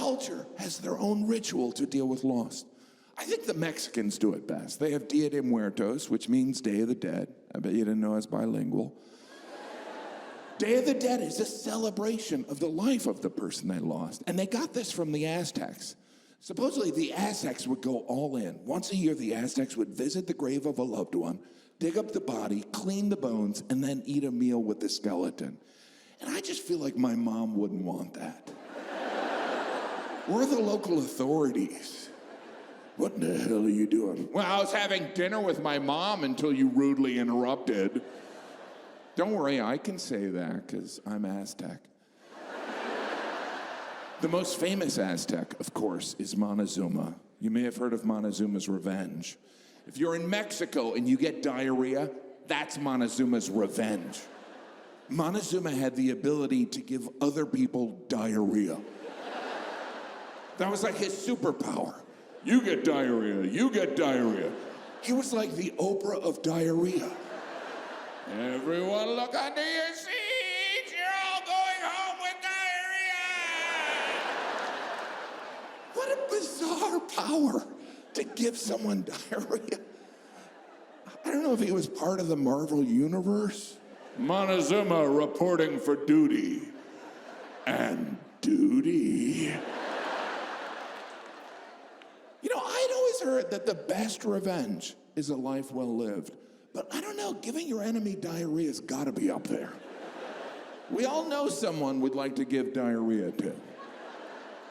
culture has their own ritual to deal with loss. I think the Mexicans do it best. They have Dia de Muertos, which means Day of the Dead. I bet you didn't know I was bilingual. Day of the Dead is a celebration of the life of the person they lost. And they got this from the Aztecs. Supposedly, the Aztecs would go all in. Once a year, the Aztecs would visit the grave of a loved one, dig up the body, clean the bones, and then eat a meal with the skeleton. And I just feel like my mom wouldn't want that. We're the local authorities. What the hell are you doing? Well, I was having dinner with my mom until you rudely interrupted. Don't worry, I can say that because I'm Aztec. The most famous Aztec, of course, is Montezuma. You may have heard of Montezuma's revenge. If you're in Mexico and you get diarrhea, that's Montezuma's revenge. Montezuma had the ability to give other people diarrhea. That was like his superpower. You get diarrhea, you get diarrhea. He was like the Oprah of diarrhea. Everyone look under your seats, you're all going home with diarrhea. What a bizarre power to give someone diarrhea. I don't know if he was part of the Marvel universe. Montezuma reporting for duty. And duty. You know, I'd always heard that the best revenge is a life well lived. But I don't know, giving your enemy diarrhea's gotta be up there. We all know someone we'd like to give diarrhea to.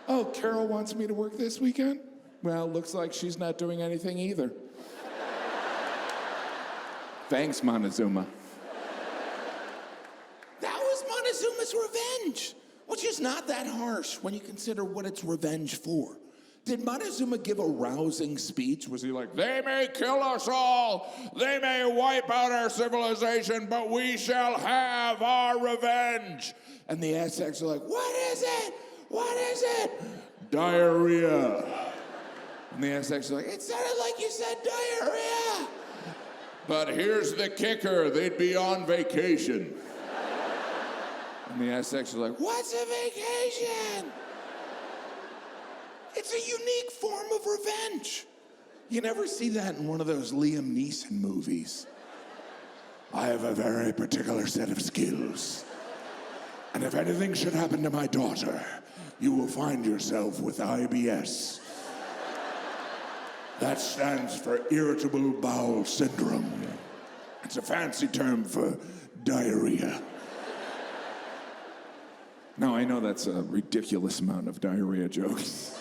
Oh, Carol wants me to work this weekend? Well, looks like she's not doing anything either. Thanks, Montezuma. That was Montezuma's revenge, which is not that harsh when you consider what it's revenge for. Did Montezuma give a rousing speech? Was he like, they may kill us all, they may wipe out our civilization, but we shall have our revenge? And the Aztecs are like, what is it? What is it? Diarrhea. And the Aztecs are like, it sounded like you said diarrhea. But here's the kicker, they'd be on vacation. And the Aztecs are like, what's a vacation? It's a unique form of revenge. You never see that in one of those Liam Neeson movies. I have a very particular set of skills. And if anything should happen to my daughter, you will find yourself with IBS. That stands for irritable bowel syndrome. It's a fancy term for diarrhea. Now, I know that's a ridiculous amount of diarrhea jokes.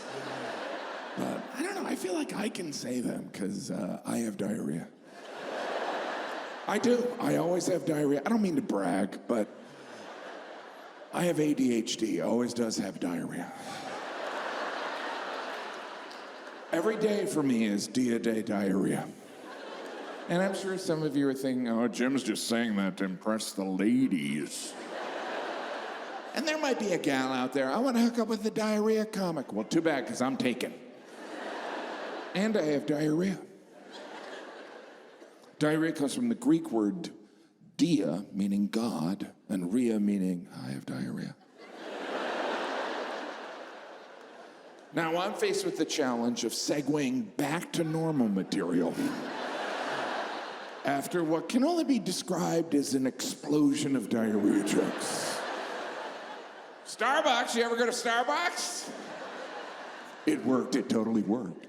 But I don't know, I feel like I can say them because I have diarrhea. I do, I always have diarrhea. I don't mean to brag, but I have ADHD, always does have diarrhea. Every day for me is Dia de Diarrhea. And I'm sure some of you are thinking, oh, Jim's just saying that to impress the ladies. And there might be a gal out there, I want to hook up with the diarrhea comic. Well, too bad, because I'm taken. And I have diarrhea. Diarrhea comes from the Greek word dia, meaning God, and rhea, meaning I have diarrhea. Now I'm faced with the challenge of segueing back to normal material after what can only be described as an explosion of diarrhea jokes. Starbucks, you ever go to Starbucks? It worked, it totally worked.